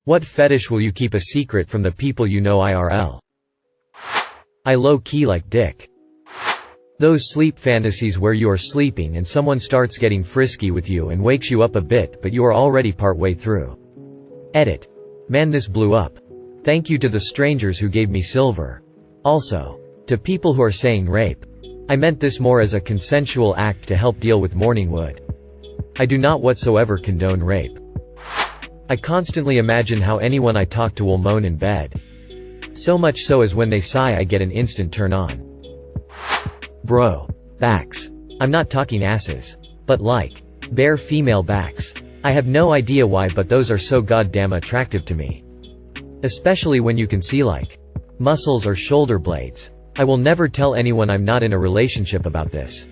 What fetish will you keep a secret from the people you know IRL? I low-key like dick. Those sleep fantasies where you are sleeping and someone starts getting frisky with you and wakes you up a bit but you are already partway through. Edit. Man, this blew up. Thank you to the strangers who gave me silver. Also, to people who are saying rape. I meant this more as a consensual act to help deal with morning wood. I do not whatsoever condone rape. I constantly imagine how anyone I talk to will moan in bed. So much so as when they sigh I get an instant turn on. Bro. Backs. I'm not talking asses. But like. Bare female backs. I have no idea why, but those are so goddamn attractive to me. Especially when you can see like. Muscles or shoulder blades. I will never tell anyone I'm not in a relationship about this.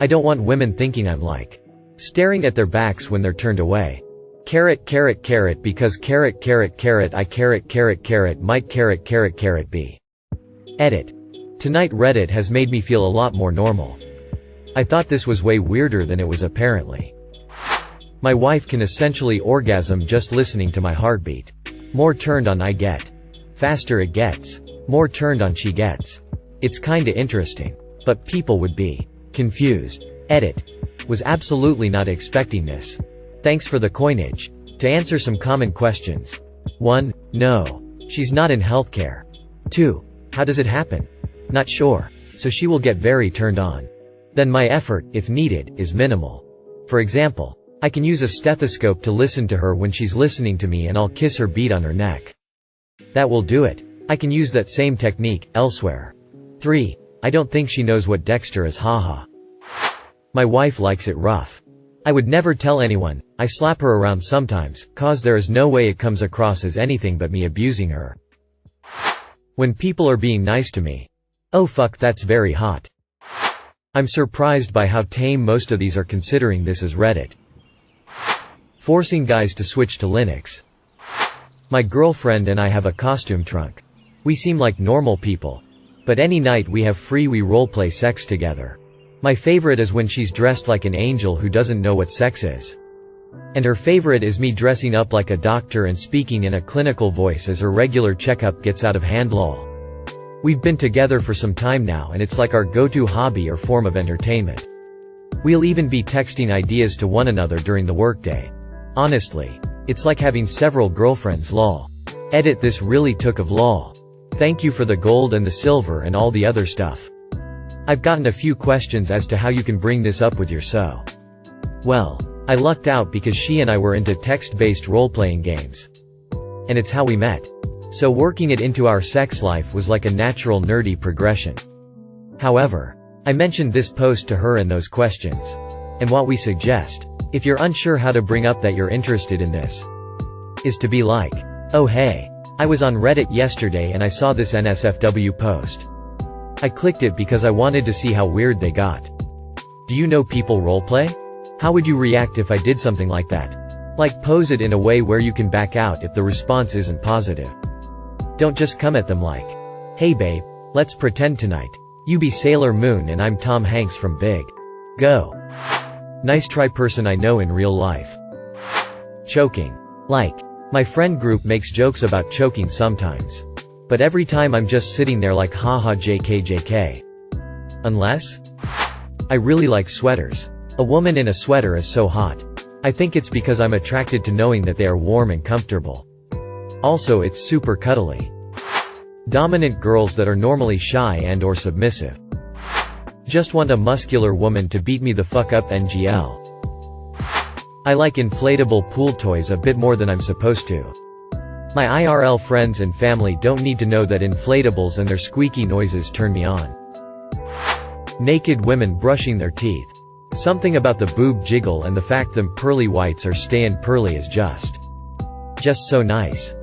I don't want women thinking I'm like. Staring at their backs when they're turned away. Carrot carrot carrot because carrot carrot carrot I carrot carrot carrot might carrot carrot carrot be. Edit. Tonight Reddit has made me feel a lot more normal. I thought this was way weirder than it was apparently. My wife can essentially orgasm just listening to my heartbeat. More turned on I get. Faster it gets. More turned on she gets. It's kinda interesting. But people would be confused. Edit. Was absolutely not expecting this. Thanks for the coinage. To answer some common questions. 1. No. She's not in healthcare. 2. How does it happen? Not sure. So she will get very turned on. Then my effort, if needed, is minimal. For example, I can use a stethoscope to listen to her when she's listening to me and I'll kiss her bead on her neck. That will do it. I can use that same technique elsewhere. 3. I don't think she knows what Dexter is, haha. My wife likes it rough. I would never tell anyone. I slap her around sometimes, cause there is no way it comes across as anything but me abusing her. When people are being nice to me. Oh fuck, that's very hot. I'm surprised by how tame most of these are considering this as Reddit. Forcing guys to switch to Linux. My girlfriend and I have a costume trunk. We seem like normal people. But any night we have free, we roleplay sex together. My favorite is when she's dressed like an angel who doesn't know what sex is. And her favorite is me dressing up like a doctor and speaking in a clinical voice as her regular checkup gets out of hand, lol. We've been together for some time now and it's like our go-to hobby or form of entertainment. We'll even be texting ideas to one another during the workday. Honestly, it's like having several girlfriends, lol. Edit. This really took of lol. Thank you for the gold and the silver and all the other stuff. I've gotten a few questions as to how you can bring this up with your so. Well, I lucked out because she and I were into text-based role-playing games. And it's how we met. So working it into our sex life was like a natural nerdy progression. However, I mentioned this post to her and those questions. And what we suggest, if you're unsure how to bring up that you're interested in this, is to be like, oh hey, I was on Reddit yesterday and I saw this NSFW post. I clicked it because I wanted to see how weird they got. Do you know people roleplay? How would you react if I did something like that? Like pose it in a way where you can back out if the response isn't positive. Don't just come at them like, hey babe, let's pretend tonight. You be Sailor Moon and I'm Tom Hanks from Big. Go. Nice try, person I know in real life. Choking. Like, my friend group makes jokes about choking sometimes. But every time I'm just sitting there like haha JK. Unless? I really like sweaters. A woman in a sweater is so hot. I think it's because I'm attracted to knowing that they are warm and comfortable. Also, it's super cuddly. Dominant girls that are normally shy and or submissive. Just want a muscular woman to beat me the fuck up, NGL. I like inflatable pool toys a bit more than I'm supposed to. My IRL friends and family don't need to know that inflatables and their squeaky noises turn me on. Naked women brushing their teeth. Something about the boob jiggle and the fact them pearly whites are stayin' pearly is just so nice.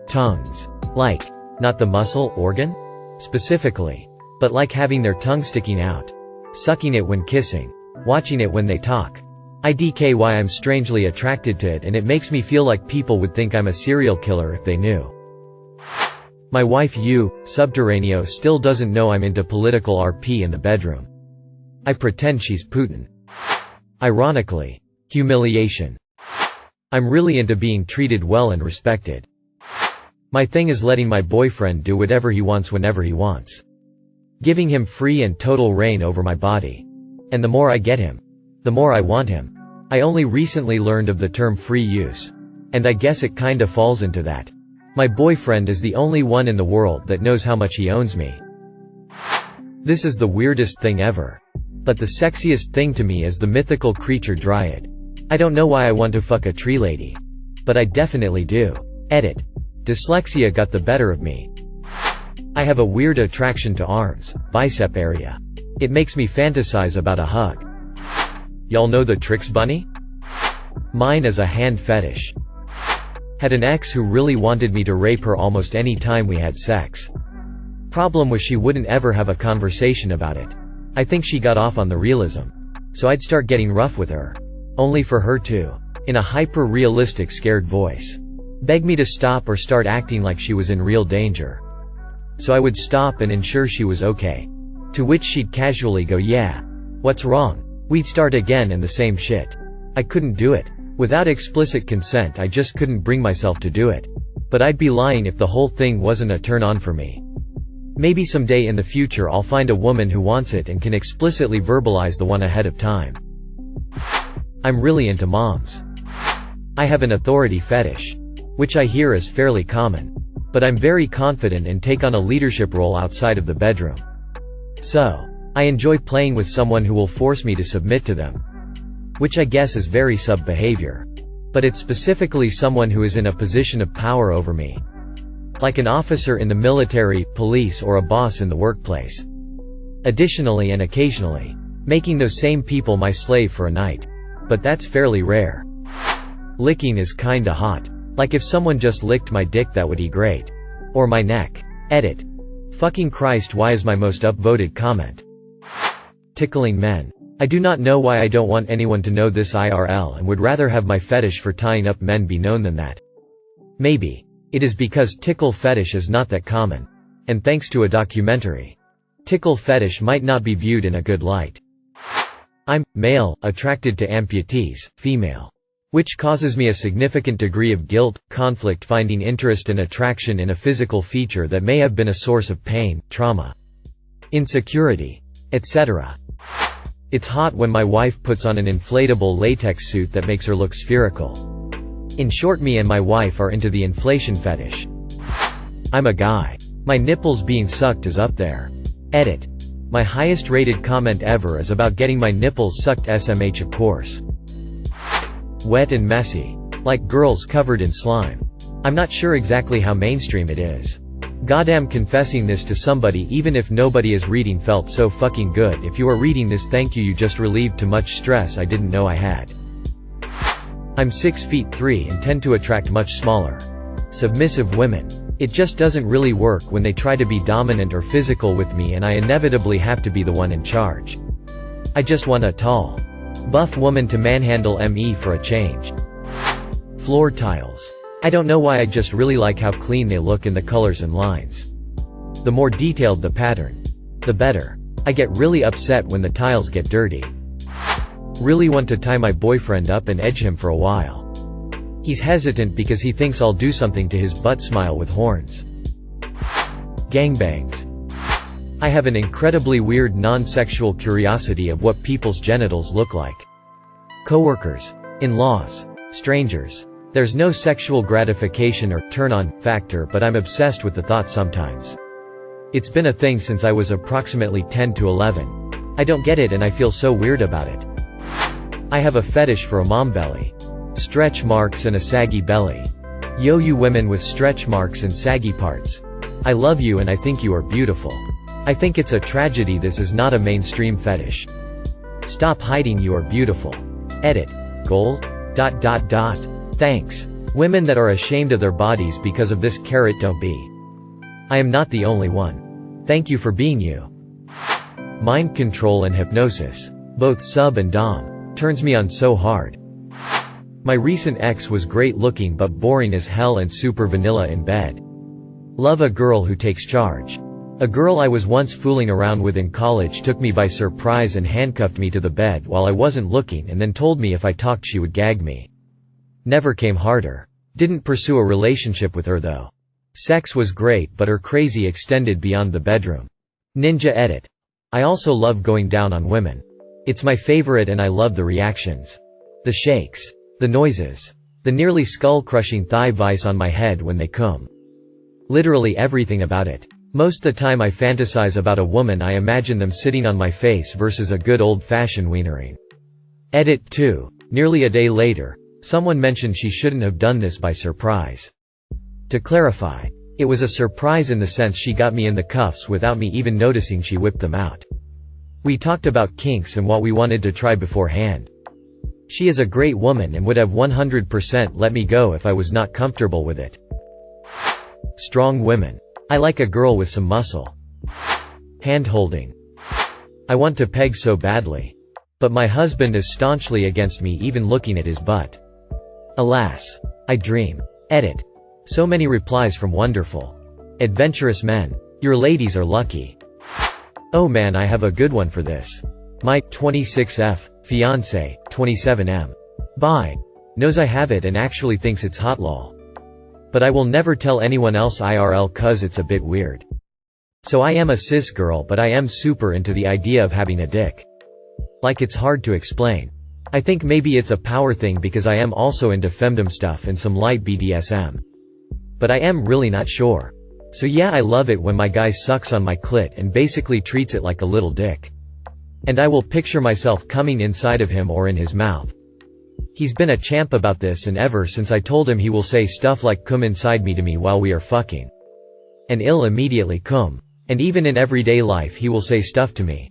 Tongues. Like, not the muscle, organ? Specifically. But like having their tongue sticking out. Sucking it when kissing. Watching it when they talk. IDK why I'm strangely attracted to it, and it makes me feel like people would think I'm a serial killer if they knew. My wife Subterraneo still doesn't know I'm into political RP in the bedroom. I pretend she's Putin. Ironically. Humiliation. I'm really into being treated well and respected. My thing is letting my boyfriend do whatever he wants whenever he wants. Giving him free and total reign over my body. And the more I get him, the more I want him. I only recently learned of the term free use. And I guess it kinda falls into that. My boyfriend is the only one in the world that knows how much he owns me. This is the weirdest thing ever. But the sexiest thing to me is the mythical creature dryad. I don't know why I want to fuck a tree lady. But I definitely do. Edit. Dyslexia got the better of me. I have a weird attraction to arms, bicep area. It makes me fantasize about a hug. Y'all know the Trix bunny? Mine is a hand fetish. Had an ex who really wanted me to rape her almost any time we had sex. Problem was she wouldn't ever have a conversation about it. I think she got off on the realism. So I'd start getting rough with her. Only for her to, in a hyper-realistic scared voice, beg me to stop or start acting like she was in real danger. So I would stop and ensure she was okay. To which she'd casually go, "Yeah. What's wrong?" We'd start again and the same shit. I couldn't do it. Without explicit consent I just couldn't bring myself to do it. But I'd be lying if the whole thing wasn't a turn-on for me. Maybe someday in the future I'll find a woman who wants it and can explicitly verbalize the one ahead of time. I'm really into moms. I have an authority fetish. Which I hear is fairly common. But I'm very confident and take on a leadership role outside of the bedroom. So, I enjoy playing with someone who will force me to submit to them. Which I guess is very sub behavior. But it's specifically someone who is in a position of power over me. Like an officer in the military, police, or a boss in the workplace. Additionally and occasionally, making those same people my slave for a night. But that's fairly rare. Licking is kinda hot. Like if someone just licked my dick that would be great. Or my neck. Edit. Fucking Christ, why is my most upvoted comment? Tickling men. I do not know why I don't want anyone to know this IRL and would rather have my fetish for tying up men be known than that. Maybe. It is because tickle fetish is not that common. And thanks to a documentary, tickle fetish might not be viewed in a good light. I'm male, attracted to amputees, female. Which causes me a significant degree of guilt, conflict finding interest and attraction in a physical feature that may have been a source of pain, trauma, insecurity, etc. It's hot when my wife puts on an inflatable latex suit that makes her look spherical. In short, me and my wife are into the inflation fetish. I'm a guy. My nipples being sucked is up there. Edit. My highest rated comment ever is about getting my nipples sucked, SMH of course. Wet and messy. Like girls covered in slime. I'm not sure exactly how mainstream it is. Goddamn, confessing this to somebody even if nobody is reading felt so fucking good. If you are reading this, thank you just relieved too much stress I didn't know I had. I'm 6'3" and tend to attract much smaller, submissive women. It just doesn't really work when they try to be dominant or physical with me and I inevitably have to be the one in charge. I just want a tall, buff woman to manhandle me for a change. Floor tiles. I don't know why, I just really like how clean they look in the colors and lines. The more detailed the pattern, the better. I get really upset when the tiles get dirty. Really want to tie my boyfriend up and edge him for a while. He's hesitant because he thinks I'll do something to his butt smile with horns. Gangbangs. I have an incredibly weird non-sexual curiosity of what people's genitals look like. Coworkers, in-laws, strangers. There's no sexual gratification or turn-on factor, but I'm obsessed with the thought sometimes. It's been a thing since I was approximately 10 to 11. I don't get it and I feel so weird about it. I have a fetish for a mom belly. Stretch marks and a saggy belly. Yo, you women with stretch marks and saggy parts. I love you and I think you are beautiful. I think it's a tragedy this is not a mainstream fetish. Stop hiding, you are beautiful. Edit. Goal? ... Thanks. Women that are ashamed of their bodies because of this carrot, don't be. I am not the only one. Thank you for being you. Mind control and hypnosis. Both sub and dom. Turns me on so hard. My recent ex was great looking but boring as hell and super vanilla in bed. Love a girl who takes charge. A girl I was once fooling around with in college took me by surprise and handcuffed me to the bed while I wasn't looking and then told me if I talked she would gag me. Never came harder. Didn't pursue a relationship with her though. Sex was great but her crazy extended beyond the bedroom. Ninja edit. I also love going down on women. It's my favorite and I love the reactions. The shakes. The noises. The nearly skull-crushing thigh vice on my head when they come. Literally everything about it. Most the time I fantasize about a woman I imagine them sitting on my face versus a good old-fashioned wienering. Edit 2. Nearly a day later, someone mentioned she shouldn't have done this by surprise. To clarify, it was a surprise in the sense she got me in the cuffs without me even noticing she whipped them out. We talked about kinks and what we wanted to try beforehand. She is a great woman and would have 100% let me go if I was not comfortable with it. Strong women. I like a girl with some muscle. Hand-holding. I want to peg so badly. But my husband is staunchly against me even looking at his butt. Alas. I dream. Edit. So many replies from wonderful. Adventurous men. Your ladies are lucky. Oh man, I have a good one for this. My 26F fiancé, 27M. Bye. Knows I have it and actually thinks it's hot lol. But I will never tell anyone else IRL cuz it's a bit weird. So I am a cis girl but I am super into the idea of having a dick. Like it's hard to explain. I think maybe it's a power thing because I am also into femdom stuff and some light BDSM. But I am really not sure. So yeah, I love it when my guy sucks on my clit and basically treats it like a little dick. And I will picture myself coming inside of him or in his mouth. He's been a champ about this and ever since I told him he will say stuff like come inside me to me while we are fucking. And I'll immediately come. And even in everyday life he will say stuff to me.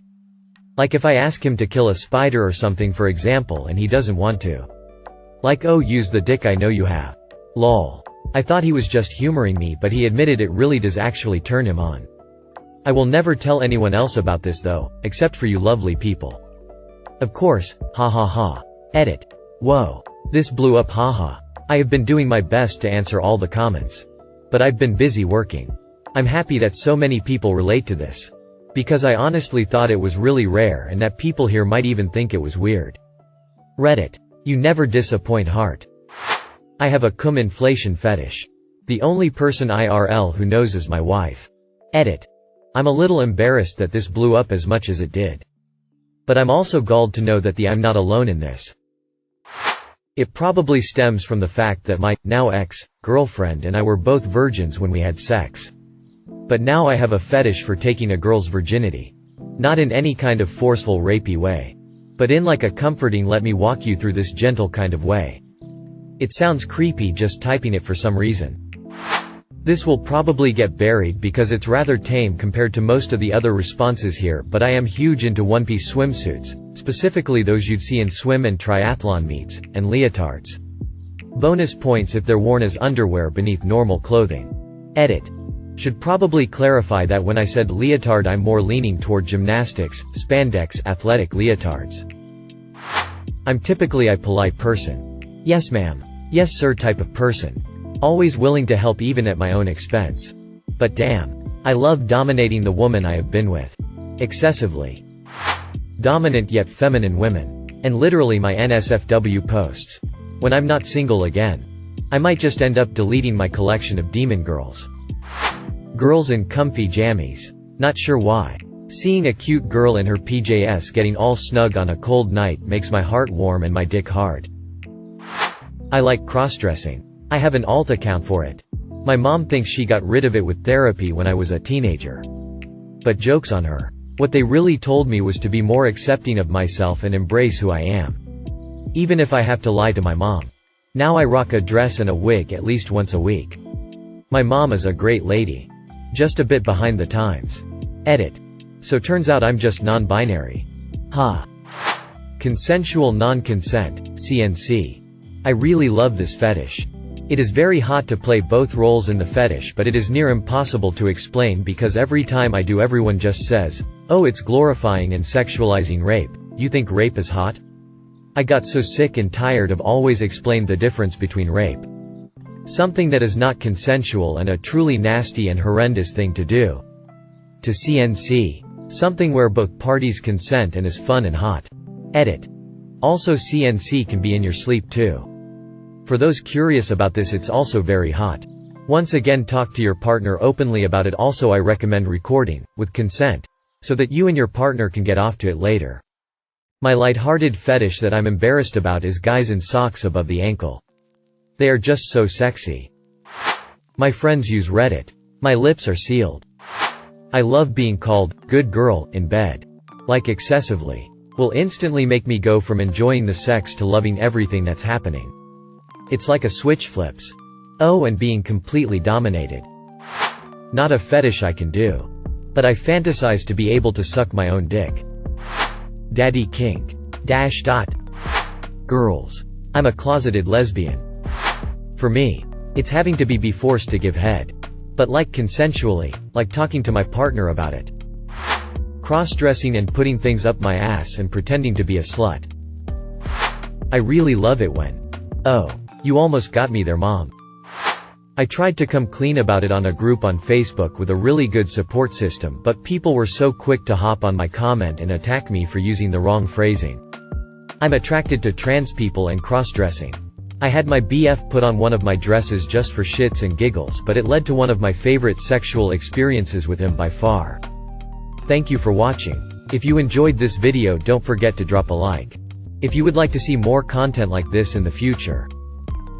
Like if I ask him to kill a spider or something for example and he doesn't want to. Like oh use the dick I know you have. Lol. I thought he was just humoring me but he admitted it really does actually turn him on. I will never tell anyone else about this though, except for you lovely people. Of course, ha ha ha. Edit. Whoa. This blew up haha. I have been doing my best to answer all the comments. But I've been busy working. I'm happy that so many people relate to this. Because I honestly thought it was really rare and that people here might even think it was weird. Reddit. You never disappoint heart. I have a cum inflation fetish. The only person IRL who knows is my wife. Edit. I'm a little embarrassed that this blew up as much as it did. But I'm also galled to know that I'm not alone in this. It probably stems from the fact that my, now ex-girlfriend and I were both virgins when we had sex. But now I have a fetish for taking a girl's virginity. Not in any kind of forceful rapey way. But in like a comforting let me walk you through this gentle kind of way. It sounds creepy just typing it for some reason. This will probably get buried because it's rather tame compared to most of the other responses here, but I am huge into one-piece swimsuits, specifically those you'd see in swim and triathlon meets, and leotards. Bonus points if they're worn as underwear beneath normal clothing. Edit. Should probably clarify that when I said leotard I'm more leaning toward gymnastics, spandex, athletic leotards. I'm typically a polite person. Yes ma'am. Yes sir type of person. Always willing to help even at my own expense. But damn. I love dominating the woman I have been with. Excessively. Dominant yet feminine women. And literally my NSFW posts. When I'm not single again. I might just end up deleting my collection of demon girls. Girls in comfy jammies. Not sure why. Seeing a cute girl in her PJs getting all snug on a cold night makes my heart warm and my dick hard. I like cross-dressing. I have an alt account for it. My mom thinks she got rid of it with therapy when I was a teenager. But joke's on her. What they really told me was to be more accepting of myself and embrace who I am. Even if I have to lie to my mom. Now I rock a dress and a wig at least once a week. My mom is a great lady. Just a bit behind the times. Edit. So turns out I'm just non-binary. Ha. Consensual non-consent, CNC. I really love this fetish. It is very hot to play both roles in the fetish but it is near impossible to explain because every time I do everyone just says, oh it's glorifying and sexualizing rape, you think rape is hot? I got so sick and tired of always explain the difference between rape. Something that is not consensual and a truly nasty and horrendous thing to do. To CNC. Something where both parties consent and is fun and hot. Edit. Also CNC can be in your sleep too. For those curious about this, it's also very hot. Once again, talk to your partner openly about it. Also, I recommend recording, with consent, so that you and your partner can get off to it later. My lighthearted fetish that I'm embarrassed about is guys in socks above the ankle. They are just so sexy. My friends use Reddit. My lips are sealed. I love being called good girl in bed. Like excessively. Will instantly make me go from enjoying the sex to loving everything that's happening. It's like a switch flips. Oh, and being completely dominated. Not a fetish I can do. But I fantasize to be able to suck my own dick. Daddy kink. Girls. I'm a closeted lesbian. For me, it's having to be forced to give head. But like consensually, like talking to my partner about it. Cross-dressing and putting things up my ass and pretending to be a slut. I really love it when, oh, you almost got me there, mom. I tried to come clean about it on a group on Facebook with a really good support system, but people were so quick to hop on my comment and attack me for using the wrong phrasing. I'm attracted to trans people and cross-dressing. I had my BF put on one of my dresses just for shits and giggles, but it led to one of my favorite sexual experiences with him by far. Thank you for watching. If you enjoyed this video, don't forget to drop a like. If you would like to see more content like this in the future,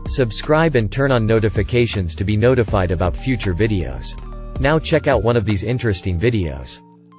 subscribe and turn on notifications to be notified about future videos. Now check out one of these interesting videos.